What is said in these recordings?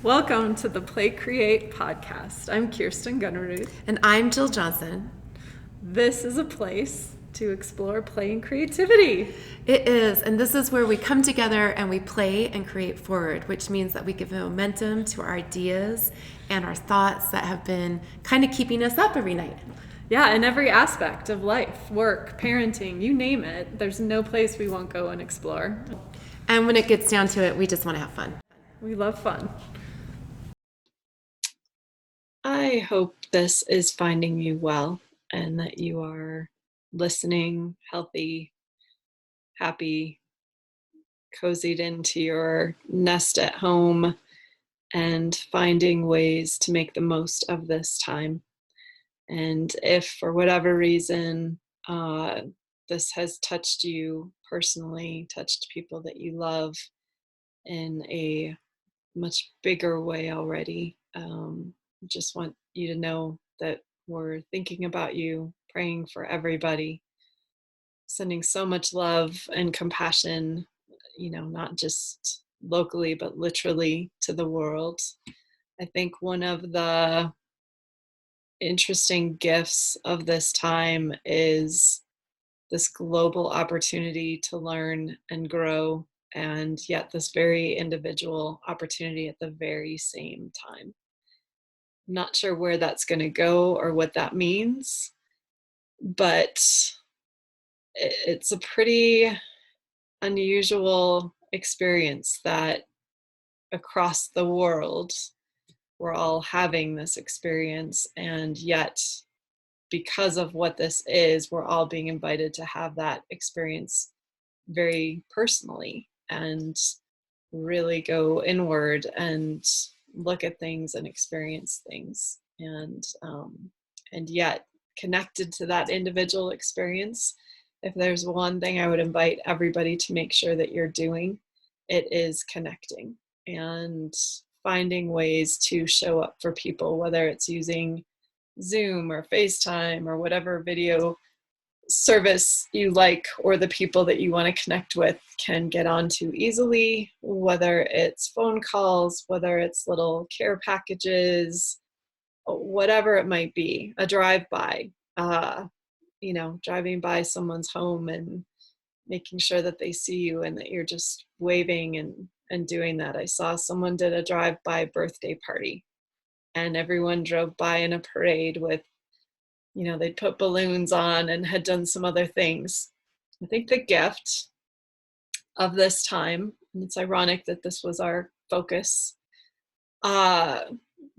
Welcome to the Play Create podcast. I'm Kirsten Gunnerud. And I'm Jill Johnson. This is a place to explore play and creativity. It is, and this is where we come together and we play and create forward, which means that we give momentum to our ideas and our thoughts that have been kind of keeping us up every night. Yeah, in every aspect of life, work, parenting, you name it, there's no place we won't go and explore. And when it gets down to it, we just want to have fun. We love fun. I hope this is finding you well and that you are listening, healthy, happy, cozied into your nest at home, and finding ways to make the most of this time. And if for whatever reason this has touched you personally, touched people that you love in a much bigger way already, just want you to know that we're thinking about you, praying for everybody, sending so much love and compassion, not just locally, but literally to the world. I think one of the interesting gifts of this time is this global opportunity to learn and grow, and yet this very individual opportunity at the very same time. Not sure where that's going to go or what that means, but it's a pretty unusual experience that across the world we're all having this experience, and yet because of what this is, we're all being invited to have that experience very personally and really go inward and look at things and experience things, and yet connected to that individual experience. If there's one thing I would invite everybody to make sure that you're doing, it is connecting and finding ways to show up for people, whether it's using Zoom or FaceTime or whatever video service you like, or the people that you want to connect with can get onto easily, whether it's phone calls, whether it's little care packages, whatever it might be, a drive-by, driving by someone's home and making sure that they see you and that you're just waving and doing that. I saw someone did a drive-by birthday party, and everyone drove by in a parade with, they'd put balloons on and had done some other things. I think the gift of this time, and it's ironic that this was our focus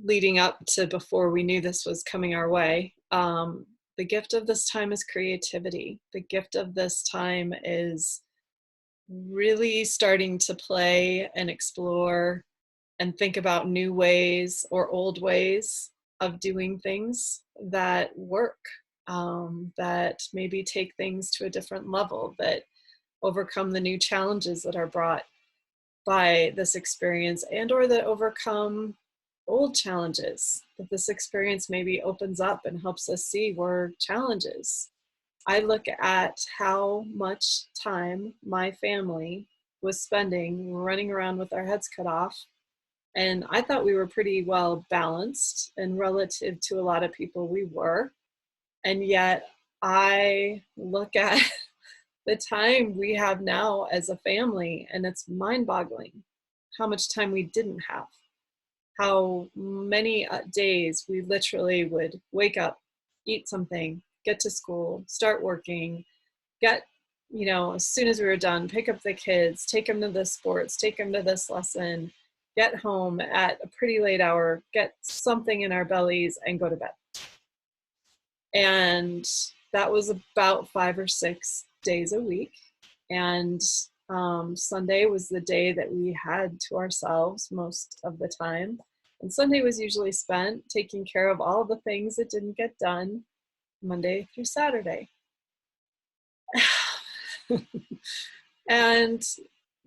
leading up to before we knew this was coming our way, the gift of this time is creativity. The gift of this time is really starting to play and explore and think about new ways or old ways of doing things that work, that maybe take things to a different level, that overcome the new challenges that are brought by this experience, and or that overcome old challenges that this experience maybe opens up and helps us see were challenges. I look at how much time my family was spending running around with our heads cut off, and I thought we were pretty well balanced, and relative to a lot of people we were. And yet I look at the time we have now as a family, and it's mind-boggling how much time we didn't have. How many days we literally would wake up, eat something, get to school, start working, get, as soon as we were done, pick up the kids, take them to this sports, take them to this lesson, get home at a pretty late hour, get something in our bellies, and go to bed. And that was about 5 or 6 days a week. And Sunday was the day that we had to ourselves most of the time. And Sunday was usually spent taking care of all the things that didn't get done Monday through Saturday. And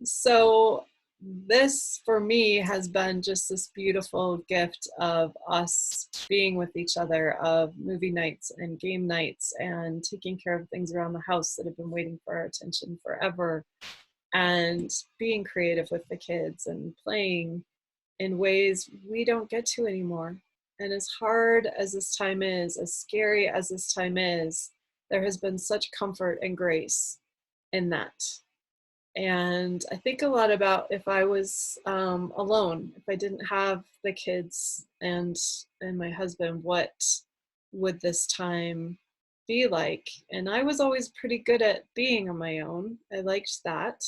so this, for me, has been just this beautiful gift of us being with each other, of movie nights and game nights and taking care of things around the house that have been waiting for our attention forever, and being creative with the kids and playing in ways we don't get to anymore. And as hard as this time is, as scary as this time is, there has been such comfort and grace in that. And I think a lot about if I was alone, if I didn't have the kids and my husband, what would this time be like? And I was always pretty good at being on my own. I liked that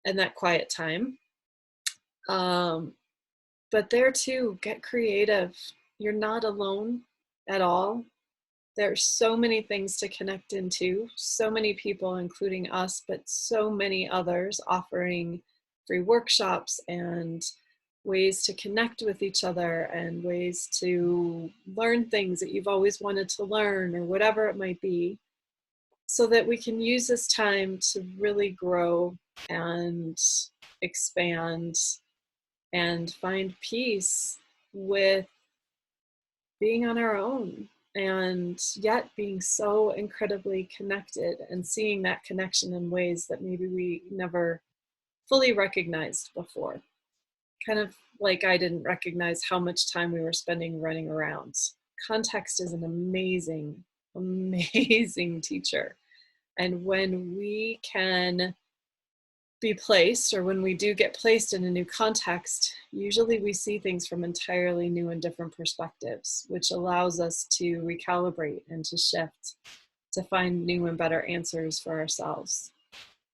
and that quiet time. Um, but there too, get creative. You're not alone at all. There's so many things to connect into, so many people, including us, but so many others offering free workshops and ways to connect with each other and ways to learn things that you've always wanted to learn or whatever it might be, so that we can use this time to really grow and expand and find peace with being on our own, and yet being so incredibly connected and seeing that connection in ways that maybe we never fully recognized before. Kind of like I didn't recognize how much time we were spending running around. Context is an amazing, amazing teacher. And when we can be placed, or when we do get placed in a new context, usually we see things from entirely new and different perspectives, which allows us to recalibrate and to shift, to find new and better answers for ourselves.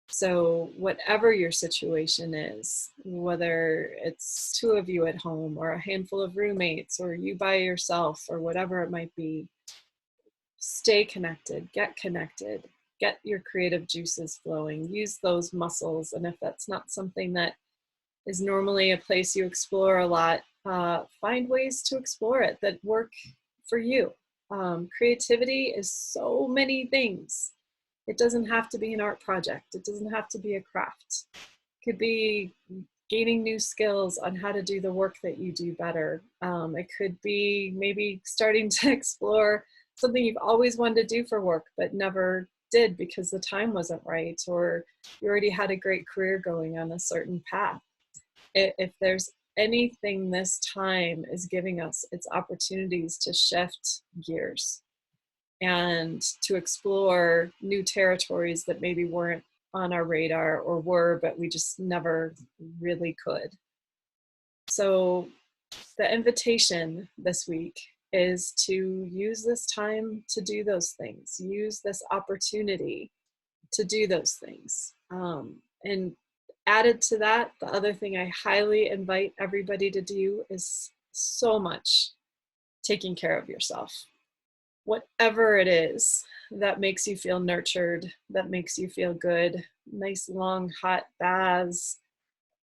So whatever your situation is, whether it's two of you at home or a handful of roommates or you by yourself or whatever it might be, stay connected, get your creative juices flowing, use those muscles. And if that's not something that is normally a place you explore a lot, find ways to explore it that work for you. Creativity is so many things. It doesn't have to be an art project. It doesn't have to be a craft. It could be gaining new skills on how to do the work that you do better. It could be maybe starting to explore something you've always wanted to do for work but never did because the time wasn't right, or you already had a great career going on a certain path. If there's anything this time is giving us, it's opportunities to shift gears and to explore new territories that maybe weren't on our radar, or were, but we just never really could. So the invitation this week is to use this time to do those things, use this opportunity to do those things. And added to that, the other thing I highly invite everybody to do is so much taking care of yourself. Whatever it is that makes you feel nurtured, that makes you feel good, nice long hot baths,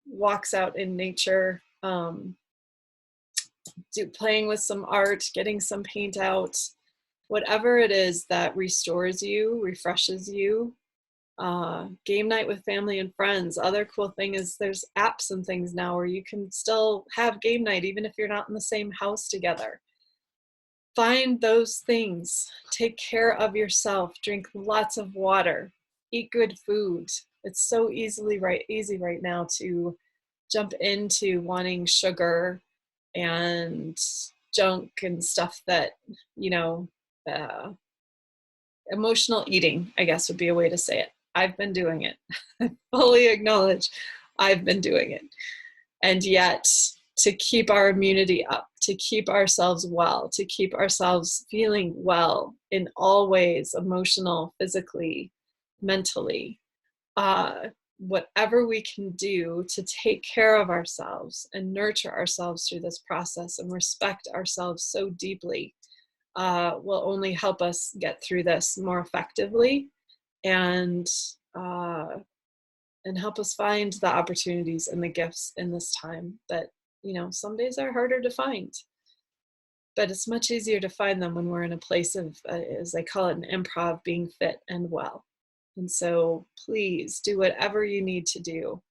walks out in nature, playing with some art, getting some paint out, whatever it is that restores you, refreshes you. Game night with family and friends. Other cool thing is there's apps and things now where you can still have game night even if you're not in the same house together. Find those things. Take care of yourself. Drink lots of water. Eat good food. It's so easy right now to jump into wanting sugar and junk and stuff that, emotional eating, I guess would be a way to say it. I've been doing it. I fully acknowledge I've been doing it. And yet, to keep our immunity up, to keep ourselves well, to keep ourselves feeling well in all ways, emotional, physically, mentally, whatever we can do to take care of ourselves and nurture ourselves through this process and respect ourselves so deeply, will only help us get through this more effectively and help us find the opportunities and the gifts in this time that, some days are harder to find. But it's much easier to find them when we're in a place of, as I call it, an improv, being fit and well. And so please do whatever you need to do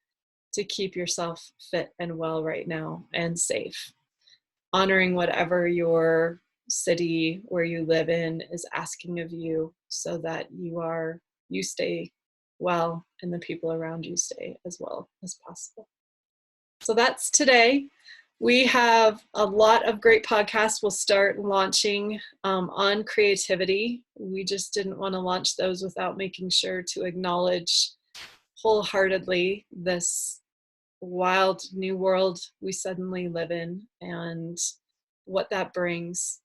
to keep yourself fit and well right now and safe, honoring whatever your city where you live in is asking of you, so that you stay well and the people around you stay as well as possible. So that's today. We have a lot of great podcasts we'll start launching on creativity. We just didn't want to launch those without making sure to acknowledge wholeheartedly this wild new world we suddenly live in and what that brings.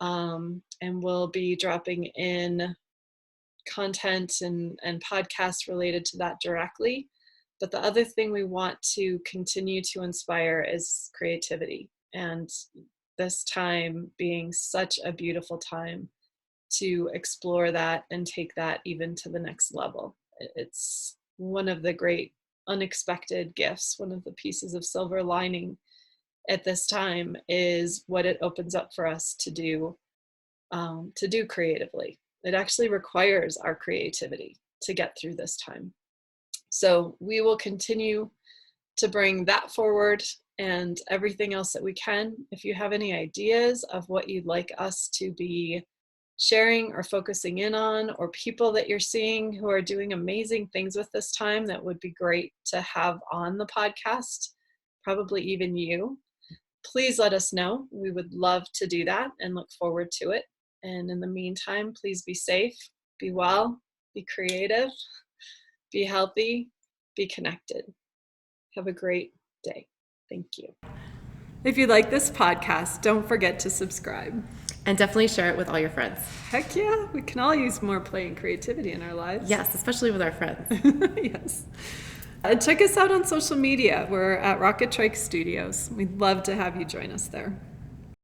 And we'll be dropping in content and podcasts related to that directly. But the other thing we want to continue to inspire is creativity. And this time being such a beautiful time to explore that and take that even to the next level. It's one of the great unexpected gifts, one of the pieces of silver lining at this time is what it opens up for us to do creatively. It actually requires our creativity to get through this time. So we will continue to bring that forward and everything else that we can. If you have any ideas of what you'd like us to be sharing or focusing in on, or people that you're seeing who are doing amazing things with this time that would be great to have on the podcast, probably even you, please let us know. We would love to do that and look forward to it. And in the meantime, please be safe, be well, be creative, be healthy, be connected. Have a great day. Thank you. If you like this podcast, don't forget to subscribe. And definitely share it with all your friends. Heck yeah, we can all use more play and creativity in our lives. Yes, especially with our friends. Yes. Check us out on social media. We're at Rocket Trike Studios. We'd love to have you join us there.